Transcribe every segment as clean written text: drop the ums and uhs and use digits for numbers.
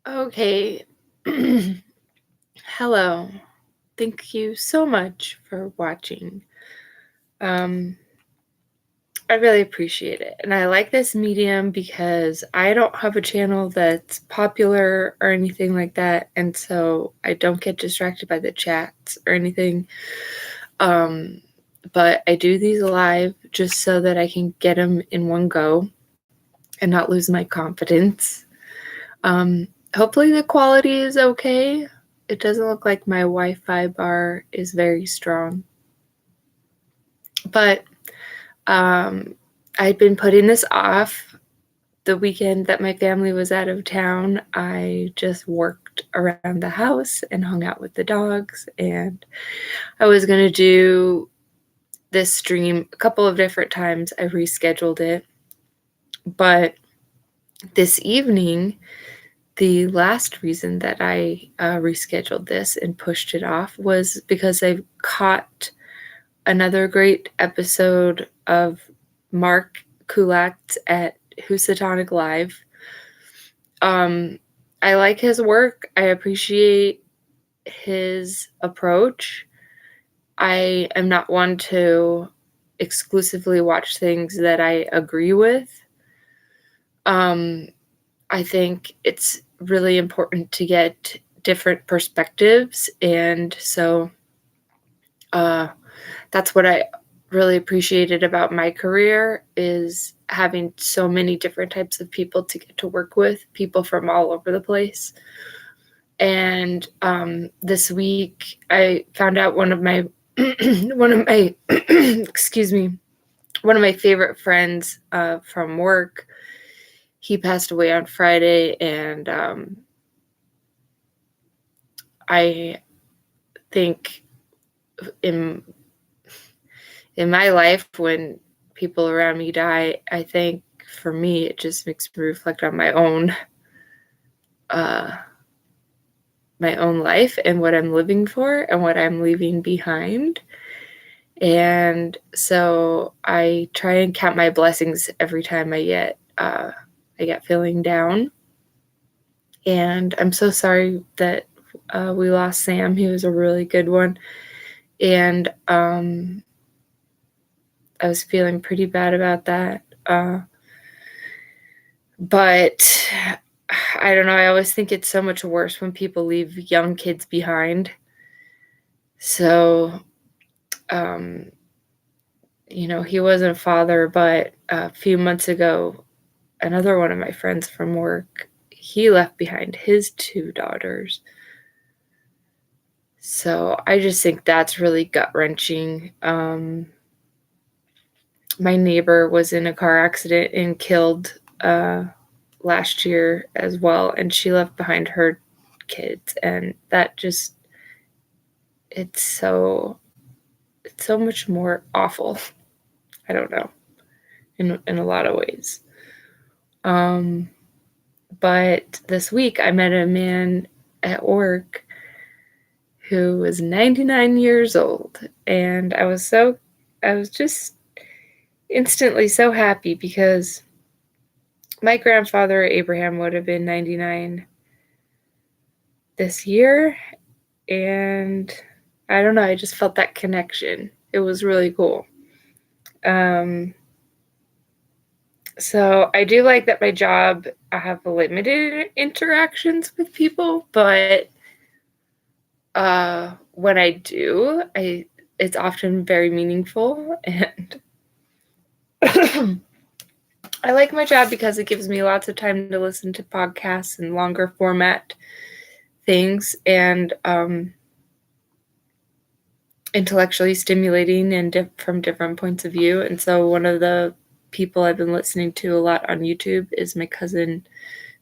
Okay. Hello. Thank you so much for watching. Um, I really appreciate it. And I like this medium because I don't have a channel that's popular or anything like that. And so I don't get distracted by the chats or anything. But I do these live just so that I can get them in one go and not lose my confidence. Hopefully the quality is okay. It doesn't look like my Wi-Fi bar is very strong. But I'd been putting this off. The weekend that my family was out of town, I just worked around the house and hung out with the dogs. And I was going to do this stream a couple of different times. I rescheduled it. But this evening, the last reason that I rescheduled this and pushed it off was because I caught another great episode of Mark Kulak at Housatonic Live. I like his work. I appreciate his approach. I am not one to exclusively watch things that I agree with. I think it's really important to get different perspectives, and so that's what I really appreciated about my career, is having so many different types of people to get to work with, people from all over the place. And this week I found out one of my excuse me, one of my favorite friends from work, he passed away on Friday. And I think in my life, when people around me die, I think for me it just makes me reflect on my own life and what I'm living for and what I'm leaving behind. And so I try and count my blessings every time I get feeling down. And I'm so sorry that we lost Sam. He was a really good one. And I was feeling pretty bad about that. But I don't know. I always think it's so much worse when people leave young kids behind. So, he wasn't a father, but a few months ago, another one of my friends from work, he left behind his 2 daughters. So I just think that's really gut-wrenching. My neighbor was in a car accident and killed last year as well, and she left behind her kids, and that just, it's so much more awful. I don't know, in a lot of ways. But this week I met a man at work who was 99 years old, and I was just instantly so happy, because my grandfather Abraham would have been 99 this year, and I don't know, I just felt that connection. It was really cool. So I do like that my job, I have limited interactions with people, but when I do, it's often very meaningful. And I like my job because it gives me lots of time to listen to podcasts and longer format things, and intellectually stimulating and from different points of view. And so one of the people I've been listening to a lot on YouTube is my cousin,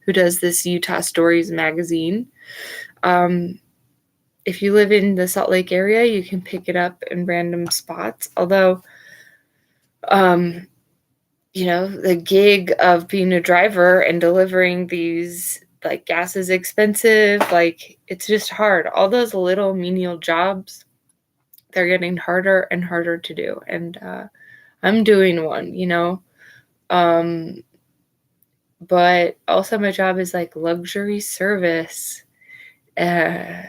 who does this Utah Stories magazine. If you live in the Salt Lake area, you can pick it up in random spots. Although, the gig of being a driver and delivering these, like, gas is expensive. Like, it's just hard. All those little menial jobs, they're getting harder and harder to do. And I'm doing one, but also my job is like luxury service. Uh,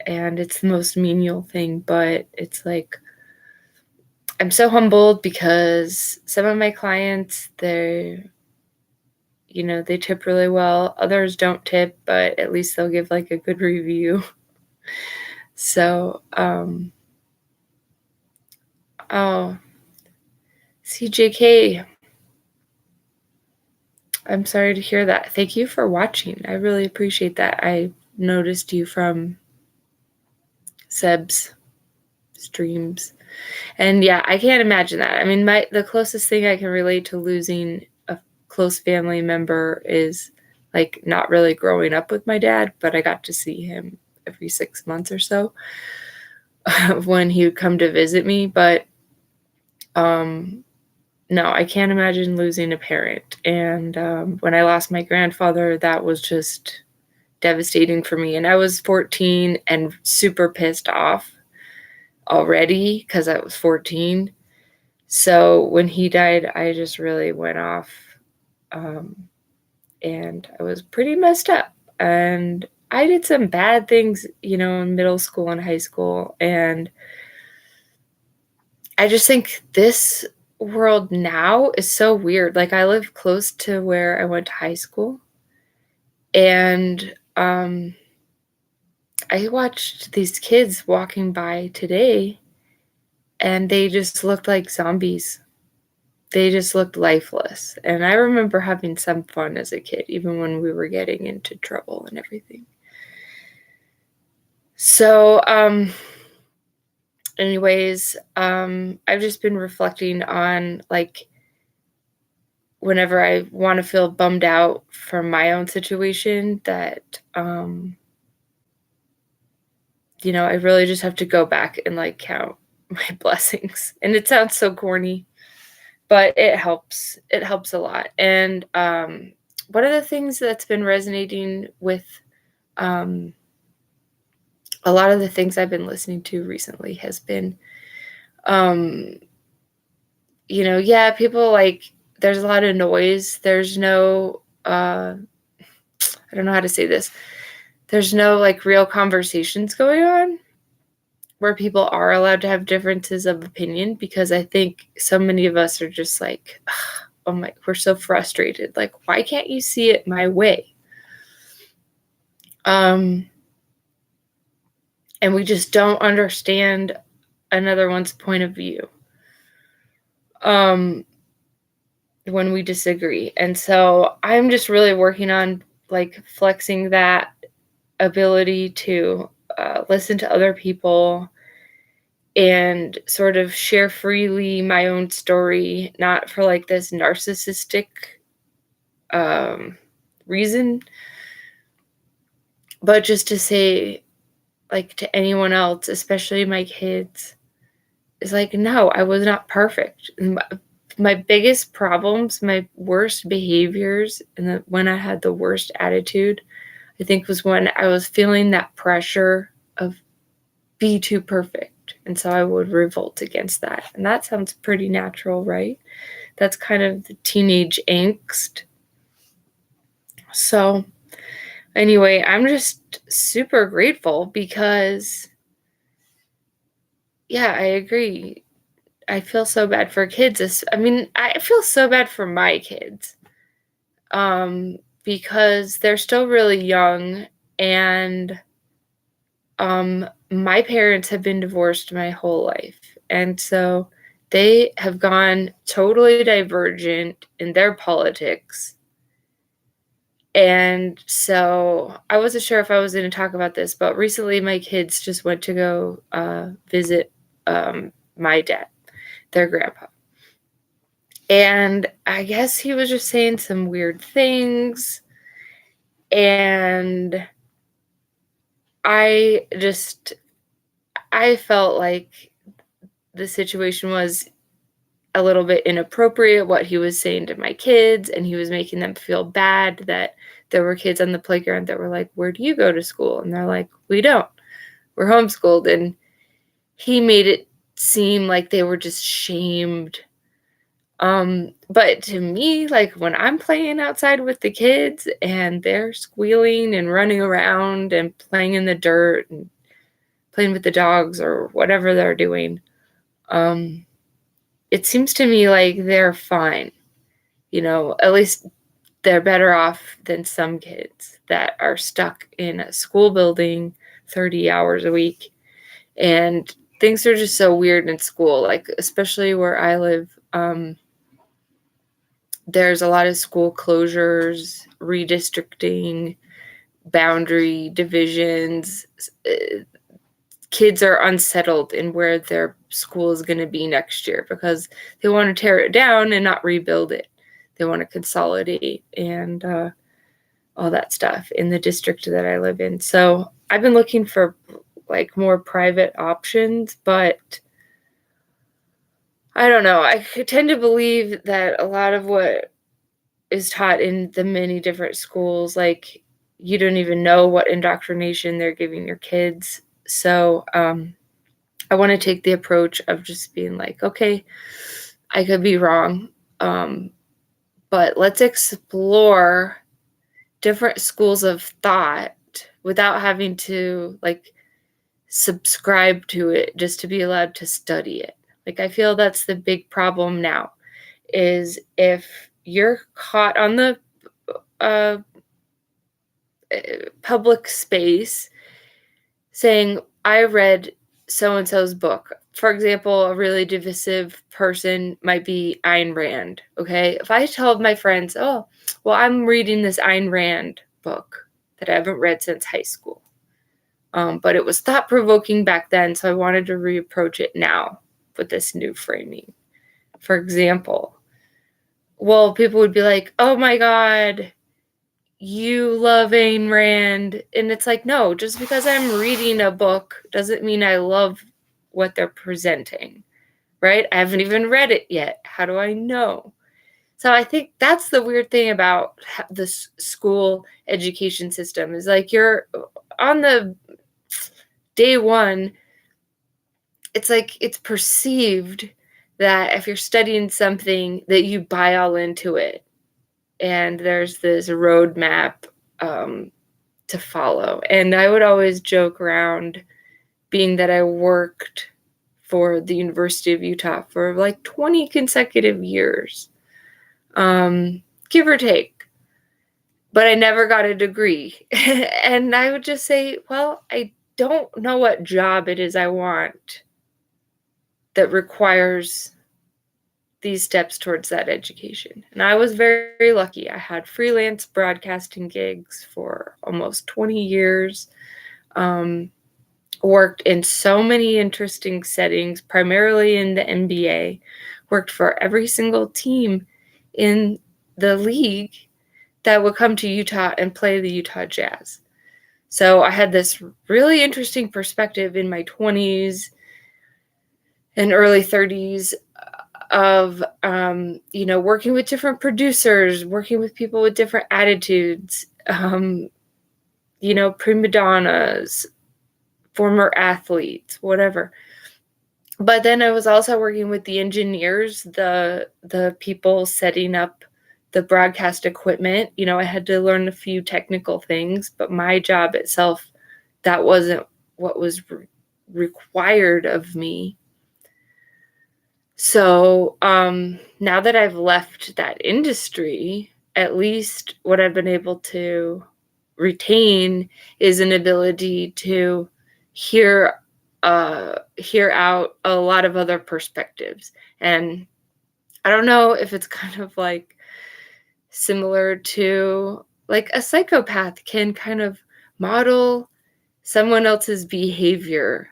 and it's the most menial thing, but it's like I'm so humbled because some of my clients, they tip really well. Others don't tip, but at least they'll give like a good review. So, oh, CJK, I'm sorry to hear that. Thank you for watching. I really appreciate that. I noticed you from Seb's streams. And yeah, I can't imagine that. I mean, the closest thing I can relate to losing a close family member is like not really growing up with my dad, but I got to see him every 6 months or so when he would come to visit me. But no, I can't imagine losing a parent. And when I lost my grandfather, that was just devastating for me. And I was 14 and super pissed off already because I was 14. So when he died, I just really went off, and I was pretty messed up. And I did some bad things, in middle school and high school. And I just think this world now is so weird. Like, I live close to where I went to high school. And I watched these kids walking by today, and they just looked like zombies. They just looked lifeless. And I remember having some fun as a kid, even when we were getting into trouble and everything. So, anyways, I've just been reflecting on, like, whenever I want to feel bummed out from my own situation, that, I really just have to go back and, like, count my blessings. And it sounds so corny, but it helps. It helps a lot. And one of the things that's been resonating with a lot of the things I've been listening to recently has been, yeah, people, like, there's a lot of noise. There's no, I don't know how to say this. There's no, like, real conversations going on where people are allowed to have differences of opinion, because I think so many of us are just like, oh my, we're so frustrated. Like, why can't you see it my way? And we just don't understand another one's point of view when we disagree. And so I'm just really working on, like, flexing that ability to listen to other people and sort of share freely my own story, not for, like, this narcissistic reason, but just to say, like, to anyone else, especially my kids, is like, no, I was not perfect. My biggest problems, my worst behaviors, and when I had the worst attitude, I think, was when I was feeling that pressure of be too perfect. And so I would revolt against that. And that sounds pretty natural, right? That's kind of the teenage angst. So anyway, I'm just super grateful because, yeah, I agree. I feel so bad for kids. I mean, I feel so bad for my kids, because they're still really young, and my parents have been divorced my whole life. And so they have gone totally divergent in their politics. And so I wasn't sure if I was going to talk about this, but recently my kids just went to go visit my dad, their grandpa. And I guess he was just saying some weird things. And I felt like the situation was a little bit inappropriate, what he was saying to my kids, and he was making them feel bad that there were kids on the playground that were like, where do you go to school? And they're like, we don't. We're homeschooled. And he made it seem like they were just shamed But to me, like when I'm playing outside with the kids and they're squealing and running around and playing in the dirt and playing with the dogs or whatever they're doing, um, it seems to me like they're fine. At least they're better off than some kids that are stuck in a school building 30 hours a week. And things are just so weird in school, like especially where I live. There's a lot of school closures, redistricting, boundary divisions. Kids are unsettled in where their school is going to be next year because they want to tear it down and not rebuild it. They want to consolidate and all that stuff in the district that I live in. So I've been looking for like more private options, but I don't know. I tend to believe that a lot of what is taught in the many different schools, like you don't even know what indoctrination they're giving your kids. So I want to take the approach of just being like, okay, I could be wrong, but let's explore different schools of thought without having to like subscribe to it just to be allowed to study it. Like I feel that's the big problem now, is if you're caught on the public space saying, I read so-and-so's book. For example, a really divisive person might be Ayn Rand, okay? If I told my friends, oh, well, I'm reading this Ayn Rand book that I haven't read since high school, but it was thought-provoking back then, so I wanted to reapproach it now with this new framing. For example, well, people would be like, oh my God, you love Ayn Rand. And it's like, no, just because I'm reading a book doesn't mean I love what they're presenting, right? I haven't even read it yet. How do I know? So I think that's the weird thing about the school education system is like you're on the day one, it's like it's perceived that if you're studying something that you buy all into it. And there's this roadmap to follow. And I would always joke around, being that I worked for the University of Utah for like 20 consecutive years, give or take. But I never got a degree. And I would just say, well, I don't know what job it is I want that requires these steps towards that education. And I was very, very lucky. I had freelance broadcasting gigs for almost 20 years, worked in so many interesting settings, primarily in the NBA, worked for every single team in the league that would come to Utah and play the Utah Jazz. So I had this really interesting perspective in my 20s and early 30s of working with different producers, working with people with different attitudes, prima donnas, former athletes, whatever. But then I was also working with the engineers, the people setting up the broadcast equipment. I had to learn a few technical things, but my job itself, that wasn't what was required of me. So now that I've left that industry, at least what I've been able to retain is an ability to hear out a lot of other perspectives. And I don't know if it's kind of like similar to like a psychopath can kind of model someone else's behavior.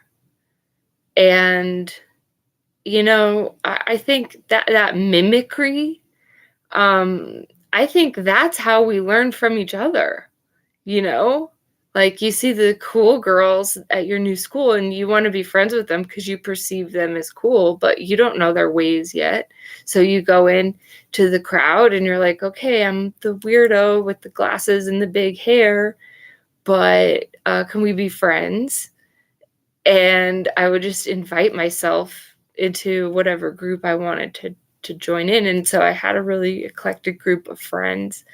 And I think that mimicry, I think that's how we learn from each other, Like you see the cool girls at your new school and you want to be friends with them because you perceive them as cool, but you don't know their ways yet. So you go in to the crowd and you're like, okay, I'm the weirdo with the glasses and the big hair, but can we be friends? And I would just invite myself into whatever group I wanted to join in. And so I had a really eclectic group of friends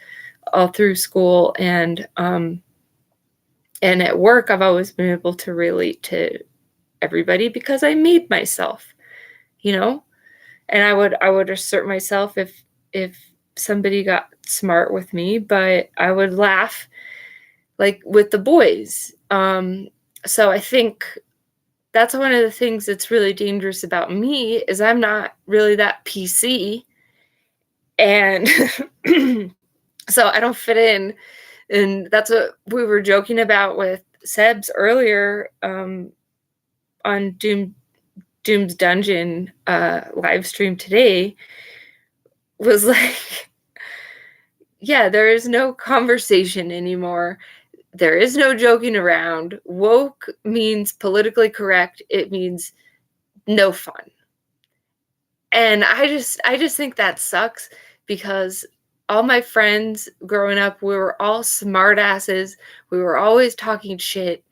all through school, and at work I've always been able to relate to everybody because I made myself, you know? And I would assert myself if somebody got smart with me, but I would laugh like with the boys. So I think that's one of the things that's really dangerous about me is I'm not really that PC, and so I don't fit in. And that's what we were joking about with Sebs earlier, on Doom's Dungeon live stream today, was like, yeah, there is no conversation anymore. There is no joking around. Woke means politically correct. It means no fun. And I just think that sucks, because all my friends growing up, we were all smart asses. We were always talking shit.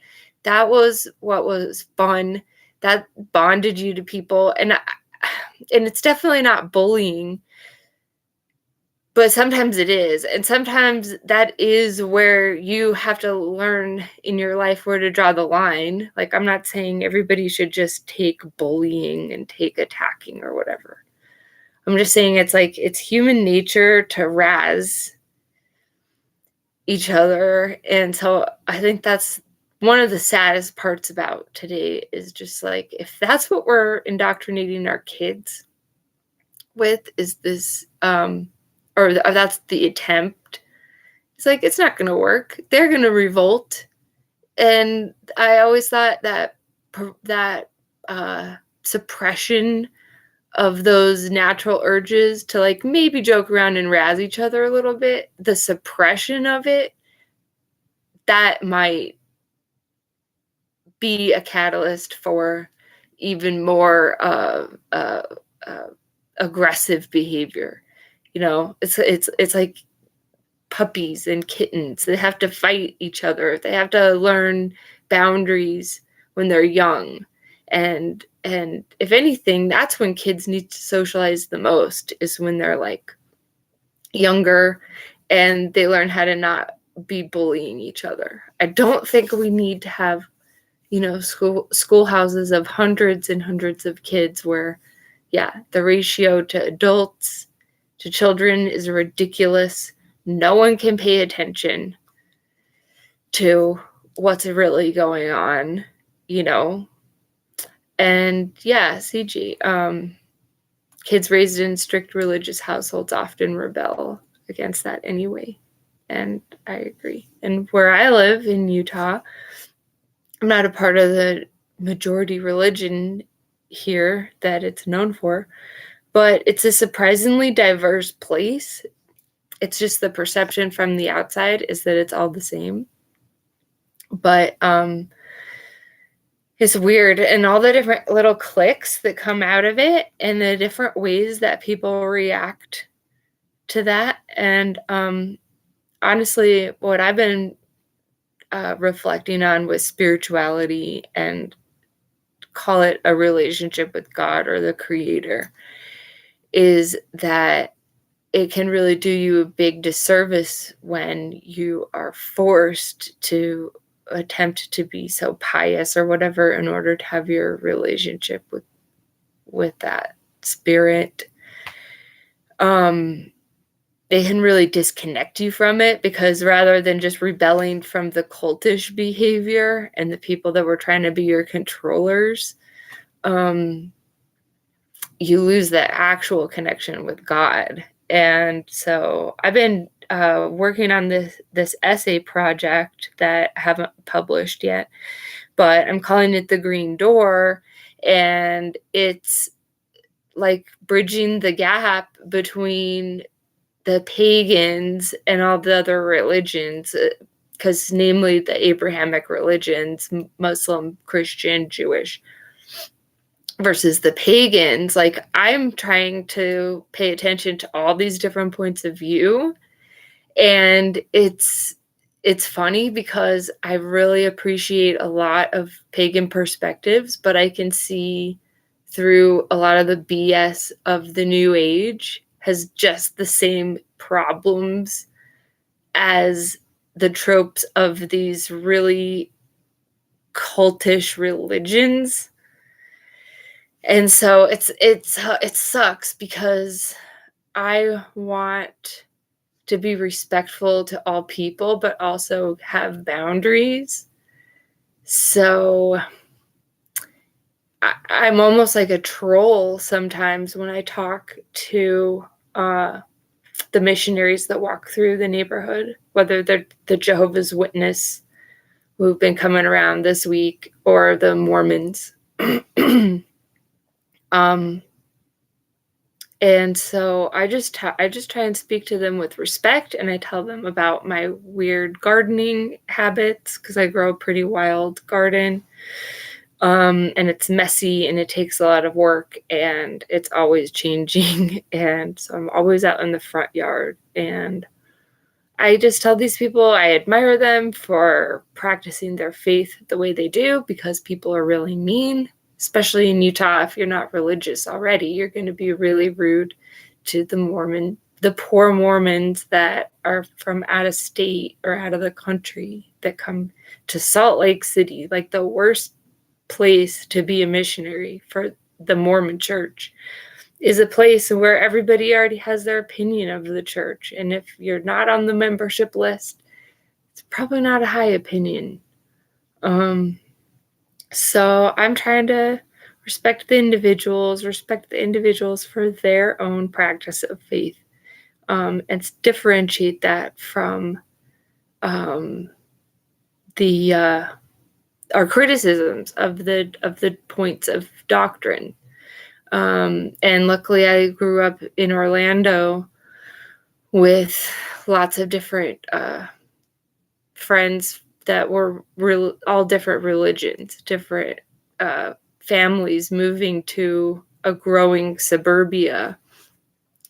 That was what was fun. That bonded you to people. And it's definitely not bullying, but sometimes it is. And sometimes that is where you have to learn in your life where to draw the line. Like, I'm not saying everybody should just take bullying and take attacking or whatever. I'm just saying it's human nature to razz each other. And so I think that's one of the saddest parts about today, is just like, if that's what we're indoctrinating our kids with, is this, or that's the attempt, it's like, it's not going to work. They're going to revolt. And I always thought that suppression of those natural urges to like maybe joke around and razz each other a little bit, the suppression of it, that might be a catalyst for even more aggressive behavior. You know, it's like puppies and kittens. They have to fight each other. They have to learn boundaries when they're young. And if anything, that's when kids need to socialize the most, is when they're like younger and they learn how to not be bullying each other. I don't think we need to have, schoolhouses of hundreds and hundreds of kids where, yeah, the ratio to adults to children is ridiculous. No one can pay attention to what's really going on, And yeah, CG, kids raised in strict religious households often rebel against that anyway. And I agree. And where I live in Utah, I'm not a part of the majority religion here that it's known for, but it's a surprisingly diverse place. It's just the perception from the outside is that it's all the same. But it's weird, and all the different little cliques that come out of it and the different ways that people react to that. And honestly, what I've been reflecting on with spirituality, and call it a relationship with God or the Creator, is that it can really do you a big disservice when you are forced to attempt to be so pious or whatever in order to have your relationship with that spirit. They can really disconnect you from it, because rather than just rebelling from the cultish behavior and the people that were trying to be your controllers, you lose that actual connection with God. And so I've been working on this essay project that I haven't published yet, but I'm calling it The Green Door. And it's like bridging the gap between the pagans and all the other religions, because namely the Abrahamic religions, Muslim, Christian, Jewish, versus the pagans. Like, I'm trying to pay attention to all these different points of view. And it's funny because I really appreciate a lot of pagan perspectives, but I can see through a lot of the BS of the new age has just the same problems as the tropes of these really cultish religions. And so it sucks because I want to be respectful to all people, but also have boundaries. So I'm almost like a troll sometimes when I talk to the missionaries that walk through the neighborhood, whether they're the Jehovah's Witness who've been coming around this week or the Mormons. And so I just try and speak to them with respect, and I tell them about my weird gardening habits because I grow a pretty wild garden. And it's messy and it takes a lot of work and it's always changing. And so I'm always out in the front yard. And I just tell these people I admire them for practicing their faith the way they do because people are really mean, especially in Utah. If you're not religious already, you're going to be really rude to the poor Mormons that are from out of state or out of the country that come to Salt Lake City, like the worst place to be a missionary for the Mormon church is a place where everybody already has their opinion of the church. And if you're not on the membership list, it's probably not a high opinion. So I'm trying to respect the individuals for their own practice of faith, and differentiate that from our criticisms of the points of doctrine. And luckily I grew up in Orlando with lots of different friends that were all different religions, different families moving to a growing suburbia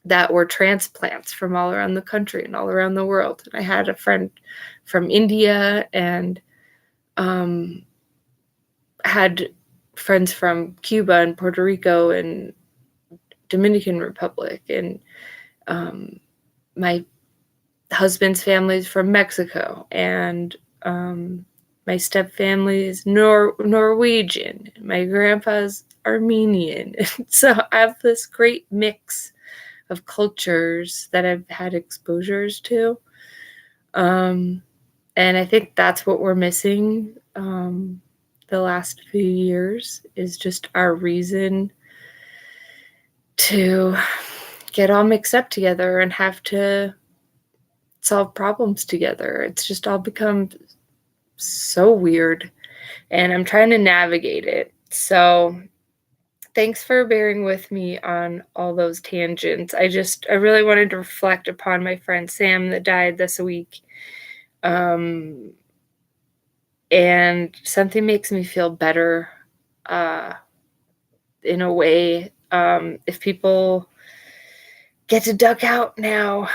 that were transplants from all around the country and all around the world. And I had a friend from India and had friends from Cuba and Puerto Rico and Dominican Republic, and my husband's family is from Mexico, and my step family is Norwegian. My grandpa's Armenian. So I have this great mix of cultures that I've had exposures to. And I think that's what we're missing the last few years is just our reason to get all mixed up together and have to solve problems together. It's just all become so weird, and I'm trying to navigate it. So thanks for bearing with me on all those tangents. I really wanted to reflect upon my friend Sam that died this week. And something makes me feel better in a way. If people get to duck out now,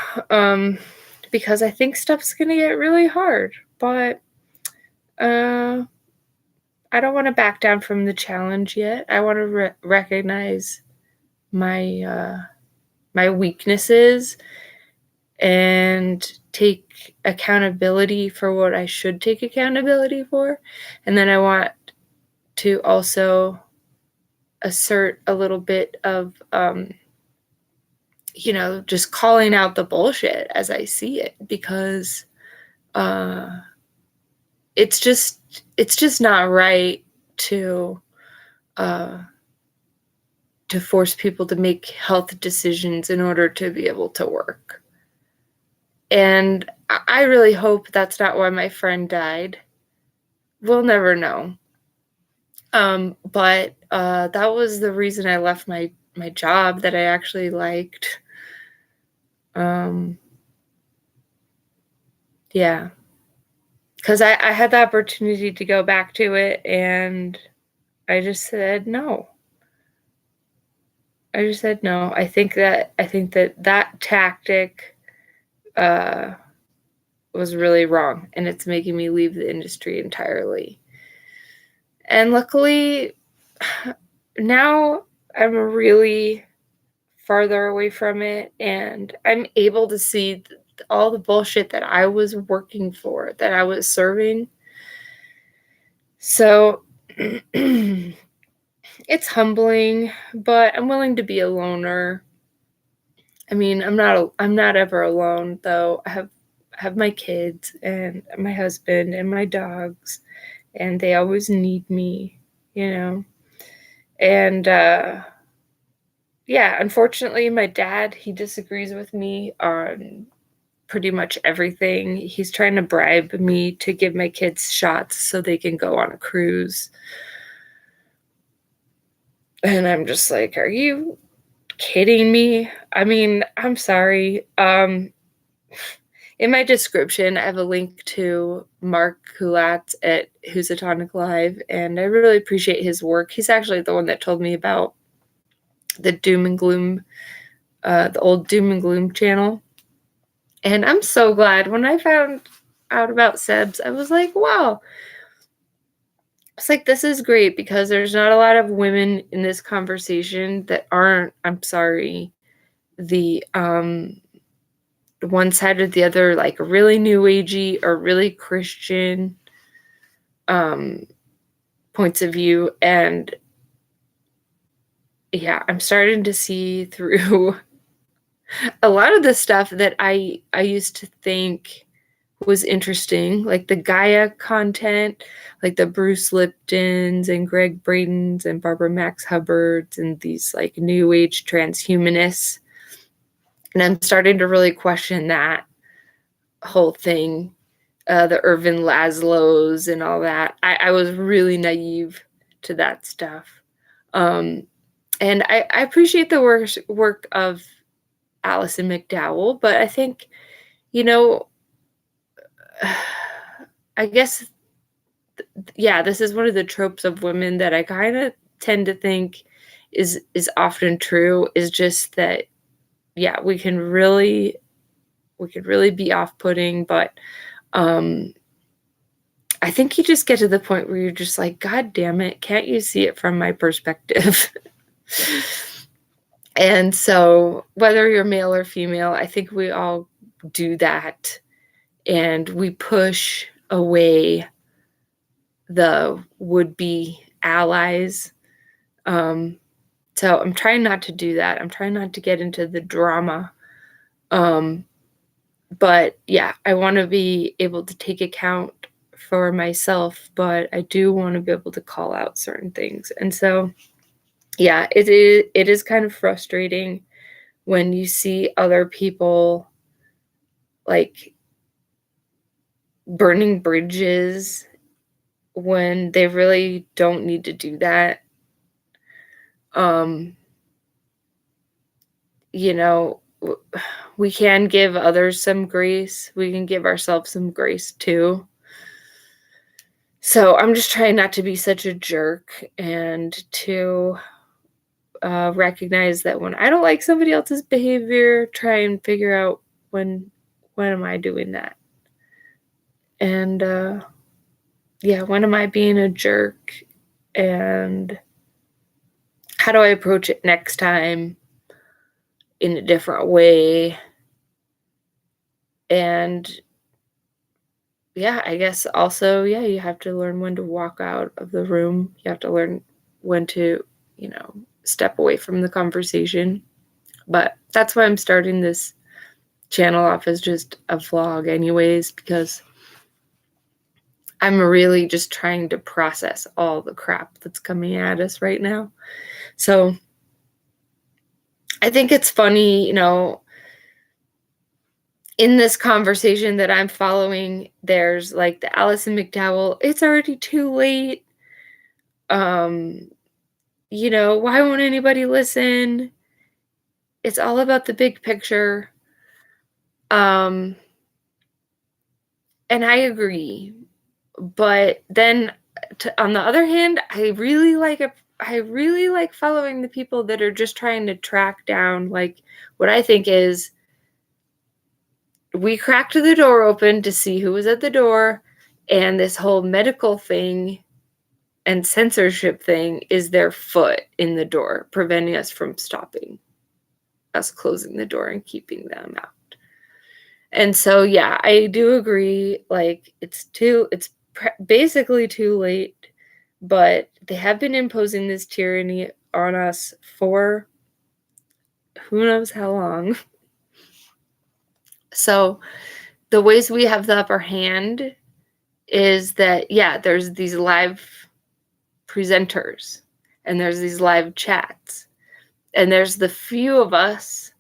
because I think stuff's going to get really hard. But I don't want to back down from the challenge yet. I want to recognize my my weaknesses and take accountability for what I should take accountability for. And then I want to also assert a little bit of, just calling out the bullshit as I see it, because it's just not right to force people to make health decisions in order to be able to work. And I really hope that's not why my friend died. We'll never know. But that was the reason I left my job that I actually liked. Yeah. Because I had the opportunity to go back to it, and I just said no. I think that tactic was really wrong, and it's making me leave the industry entirely. And luckily, now I'm really farther away from it, and I'm able to see all the bullshit that I was working for, that I was serving. So it's humbling, but I'm willing to be a loner. I mean, I'm not ever alone though. I have my kids and my husband and my dogs, and they always need me, you know. And yeah, unfortunately my dad, he disagrees with me on pretty much everything. He's trying to bribe me to give my kids shots so they can go on a cruise. And I'm just like, are you kidding me? I mean, I'm sorry. In my description, I have a link to Mark Kulatz at Housatonic Live, and I really appreciate his work. He's actually the one that told me about the Doom and Gloom, the old Doom and Gloom channel. And I'm so glad when I found out about Sebs, I was like, wow. It's like, this is great because there's not a lot of women in this conversation that aren't, I'm sorry, the one side or the other, like really new agey or really Christian points of view. And yeah, I'm starting to see through a lot of the stuff that I used to think was interesting, like the Gaia content, like the Bruce Liptons and Greg Bradens and Barbara Max Hubbards and these like new age transhumanists. And I'm starting to really question that whole thing, the Irvin Laszlo's and all that. I was really naive to that stuff. And I appreciate the work of Alison McDowell, but I think, you know, I guess, yeah, this is one of the tropes of women that I kind of tend to think is often true, is just that, yeah, we could really be off-putting, but I think you just get to the point where you're just like, God damn it, can't you see it from my perspective? And so whether you're male or female, I think we all do that, and we push away the would-be allies. So I'm trying not to do that. I'm trying not to get into the drama. But yeah, I want to be able to take account for myself, but I do want to be able to call out certain things. And so, yeah, it is kind of frustrating when you see other people like burning bridges when they really don't need to do that. You know, we can give others some grace. We can give ourselves some grace too. So I'm just trying not to be such a jerk and to recognize that when I don't like somebody else's behavior, try and figure out when am I doing that? And yeah, when am I being a jerk? And how do I approach it next time in a different way? And yeah, I guess also, yeah, you have to learn when to walk out of the room. You have to learn when to, you know, step away from the conversation. But that's why I'm starting this channel off as just a vlog anyways, because I'm really just trying to process all the crap that's coming at us right now. So I think it's funny, you know, in this conversation that I'm following, there's like the Alison McDowell, it's already too late. You know, why won't anybody listen? It's all about the big picture. And I agree. But then on the other hand, I really like following the people that are just trying to track down, like, what I think is, we cracked the door open to see who was at the door, and this whole medical thing and censorship thing is their foot in the door, preventing us from stopping us closing the door and keeping them out. And so, yeah, I do agree. Like, it's basically too late, but they have been imposing this tyranny on us for who knows how long. So, the ways we have the upper hand is that, yeah, there's these live presenters and there's these live chats, and there's the few of us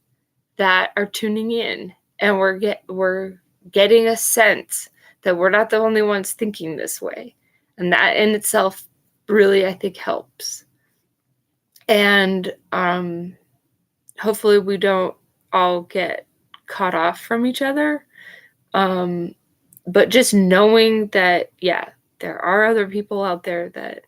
that are tuning in, and we're getting a sense that we're not the only ones thinking this way, and that in itself really, I think, helps. And hopefully we don't all get caught off from each other, but just knowing that, yeah, there are other people out there that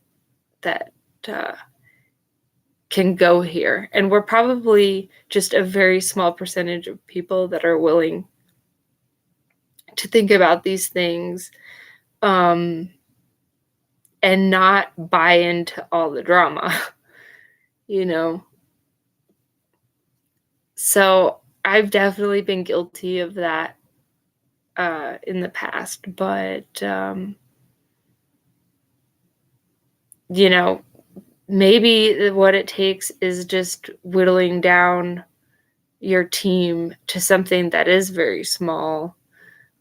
can go here, and we're probably just a very small percentage of people that are willing to think about these things, and not buy into all the drama, you know. So I've definitely been guilty of that in the past, but you know, maybe what it takes is just whittling down your team to something that is very small,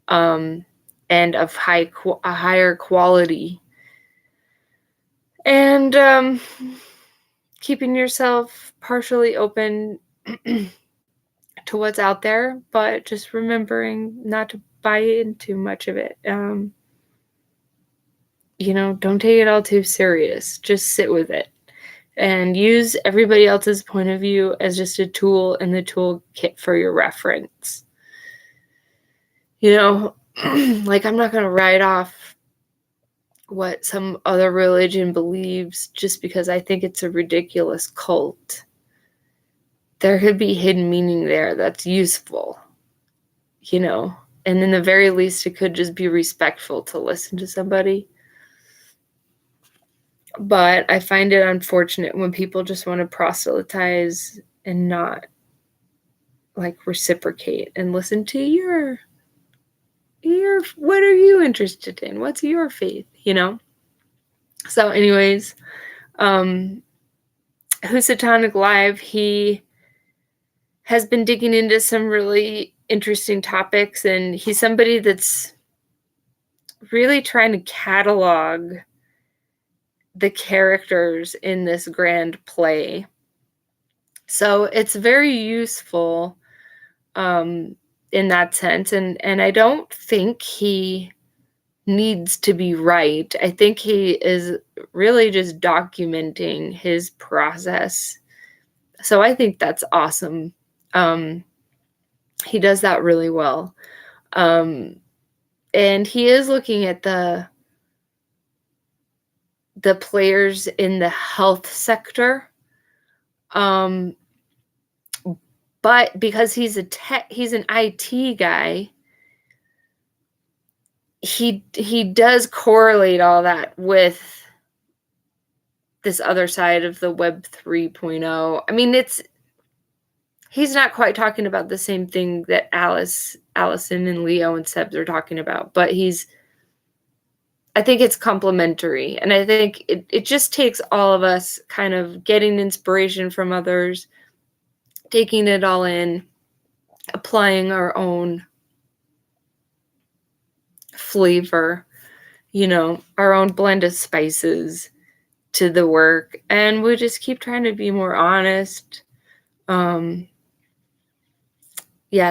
and of a higher quality, and keeping yourself partially open to what's out there, but just remembering not to buy into much of it. Don't take it all too serious. Just sit with it and use everybody else's point of view as just a tool in the toolkit for your reference. Like, I'm not going to write off what some other religion believes just because I think it's a ridiculous cult. There could be hidden meaning there that's useful, and in the very least, it could just be respectful to listen to somebody. But I find it unfortunate when people just want to proselytize and not, like, reciprocate and listen to your what are you interested in? What's your faith, So anyways, Housatonic Live, he has been digging into some really interesting topics, and he's somebody that's really trying to catalog the characters in this grand play. So it's very useful in that sense, and I don't think he needs to be right. I think he is really just documenting his process. So I think that's awesome. He does that really well. And he is looking at the players in the health sector. But because he's an IT guy, he does correlate all that with this other side of the Web 3.0. I mean, he's not quite talking about the same thing that Allison and Leo and Sebs are talking about, but I think it's complementary. And I think it just takes all of us kind of getting inspiration from others, taking it all in, applying our own flavor, our own blend of spices to the work. And we just keep trying to be more honest. Yeah,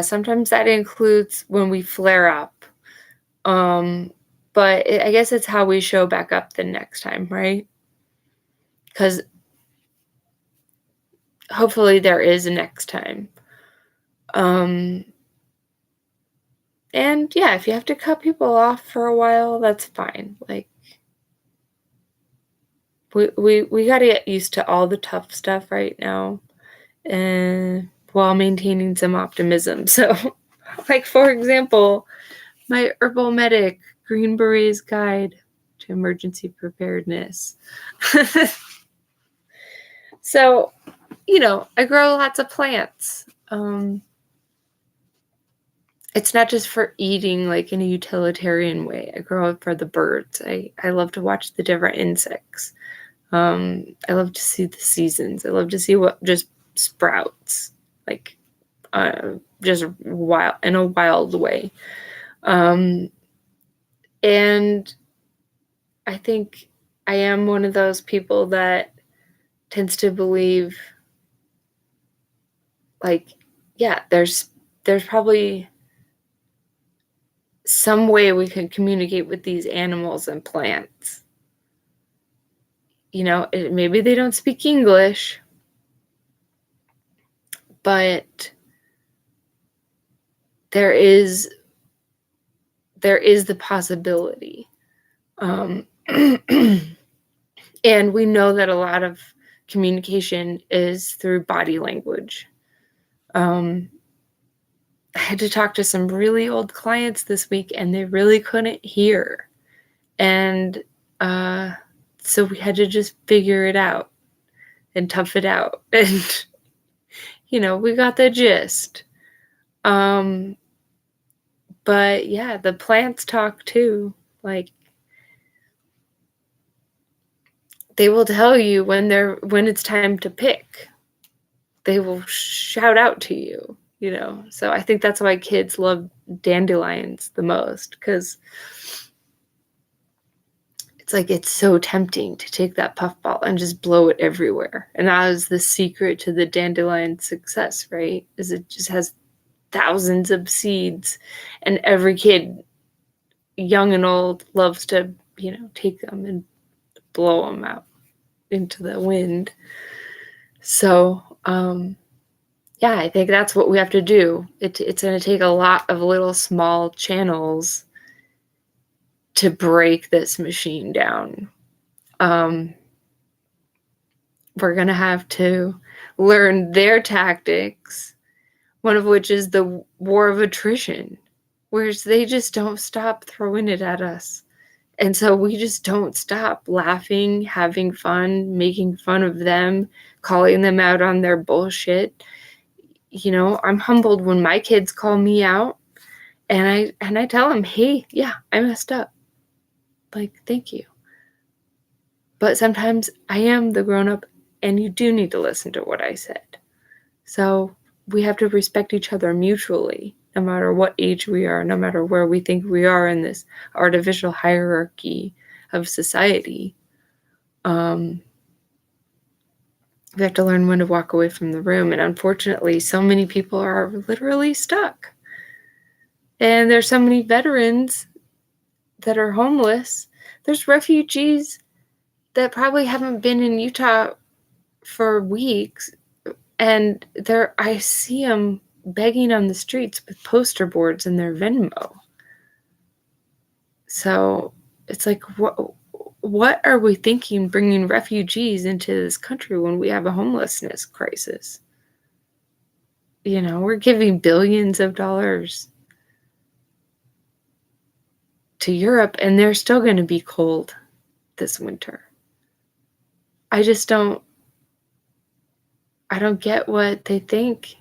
sometimes that includes when we flare up. But I guess it's how we show back up the next time, right? Because hopefully there is a next time. And yeah, if you have to cut people off for a while, that's fine. Like, we got to get used to all the tough stuff right now, and while maintaining some optimism. So, like, for example, my Herbal Medic Green Berets Guide to emergency preparedness. So, I grow lots of plants. It's not just for eating, like in a utilitarian way. I grow it for the birds. I love to watch the different insects. I love to see the seasons. I love to see what just sprouts, like just wild in a wild way. And I think I am one of those people that tends to believe, like, yeah, there's probably some way we can communicate with these animals and plants. Maybe they don't speak English, but there is the possibility. And we know that a lot of communication is through body language. I had to talk to some really old clients this week, and they really couldn't hear. And so we had to just figure it out and tough it out. And, we got the gist. But yeah, the plants talk too. Like, they will tell you when it's time to pick. They will shout out to you, So I think that's why kids love dandelions the most, because it's so tempting to take that puffball and just blow it everywhere. And that is the secret to the dandelion success, right? Is it just has thousands of seeds, and every kid, young and old, loves to, take them and blow them out into the wind. So, yeah, I think that's what we have to do. It's going to take a lot of little small channels to break this machine down. We're going to have to learn their tactics, one of which is the war of attrition, where they just don't stop throwing it at us. And so we just don't stop laughing, having fun, making fun of them, calling them out on their bullshit. I'm humbled when my kids call me out, and I tell them, hey, yeah, I messed up. Like, thank you. But sometimes I am the grown-up, and you do need to listen to what I said. So we have to respect each other mutually, no matter what age we are, no matter where we think we are in this artificial hierarchy of society. We have to learn when to walk away from the room. And unfortunately, so many people are literally stuck. And there's so many veterans that are homeless. There's refugees that probably haven't been in Utah for weeks. And I see them begging on the streets with poster boards in their Venmo. So it's like, what are we thinking bringing refugees into this country when we have a homelessness crisis? We're giving billions of dollars to Europe, and they're still going to be cold this winter. I don't get what they think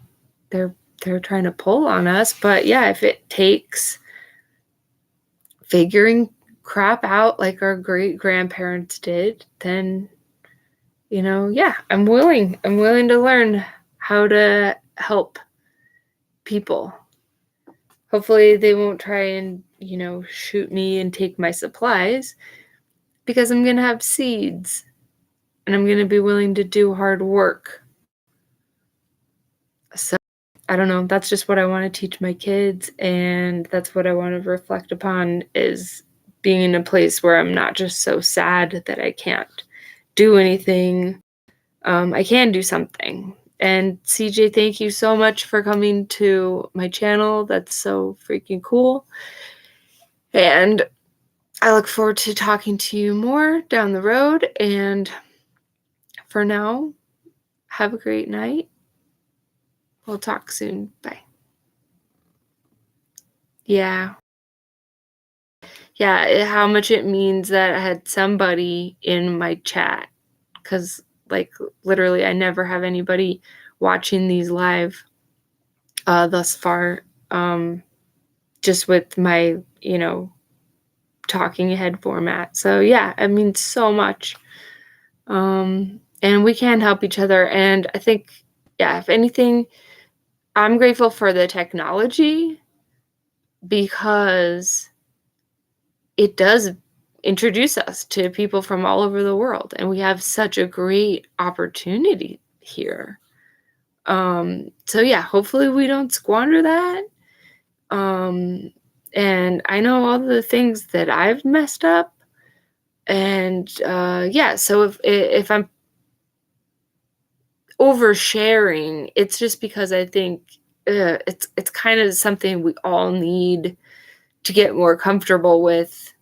they're trying to pull on us. But yeah, if it takes figuring crap out like our great grandparents did, then yeah, I'm willing to learn how to help people. Hopefully they won't try and shoot me and take my supplies, because I'm gonna have seeds, and I'm gonna be willing to do hard work. So I don't know, that's just what I want to teach my kids, and that's what I want to reflect upon, is being in a place where I'm not just so sad that I can't do anything. I can do something. And CJ, thank you so much for coming to my channel. That's so freaking cool. And I look forward to talking to you more down the road. And for now, have a great night. We'll talk soon. Bye. Yeah. yeah, how much it means that I had somebody in my chat, because like literally I never have anybody watching these live thus far, just with my, talking head format. So yeah, it means so much. And we can help each other. And I think, yeah, if anything, I'm grateful for the technology because it does introduce us to people from all over the world. And we have such a great opportunity here. So yeah, hopefully we don't squander that. Um, and I know all the things that I've messed up. And yeah, so if I'm oversharing, it's just because I think it's kind of something we all need to get more comfortable with,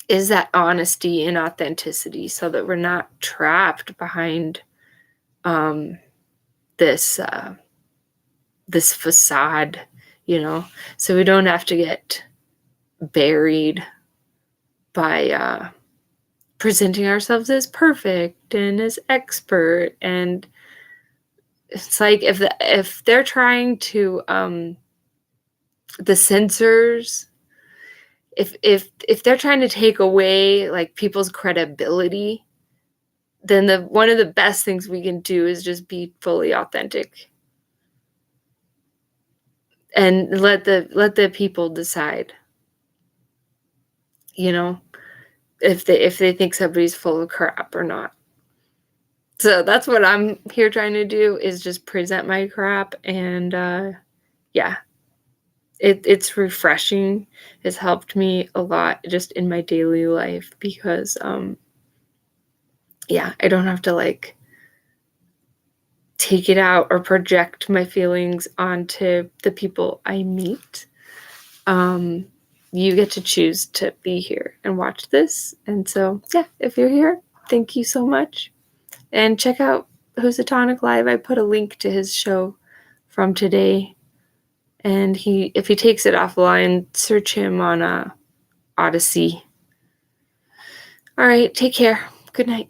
is that honesty and authenticity, so that we're not trapped behind um, this this facade, so we don't have to get buried by presenting ourselves as perfect and as expert. And it's like if they're trying to the censors, if they're trying to take away like people's credibility, then the one of the best things we can do is just be fully authentic and let the people decide, if they think somebody's full of crap or not. So that's what I'm here trying to do, is just present my crap. And yeah, it's refreshing. It's helped me a lot just in my daily life because yeah, I don't have to like take it out or project my feelings onto the people I meet. You get to choose to be here and watch this. And so, yeah, if you're here, thank you so much. And check out Housatonic Live. I put a link to his show from today. And if he takes it offline, search him on Odyssey. All right, take care. Good night.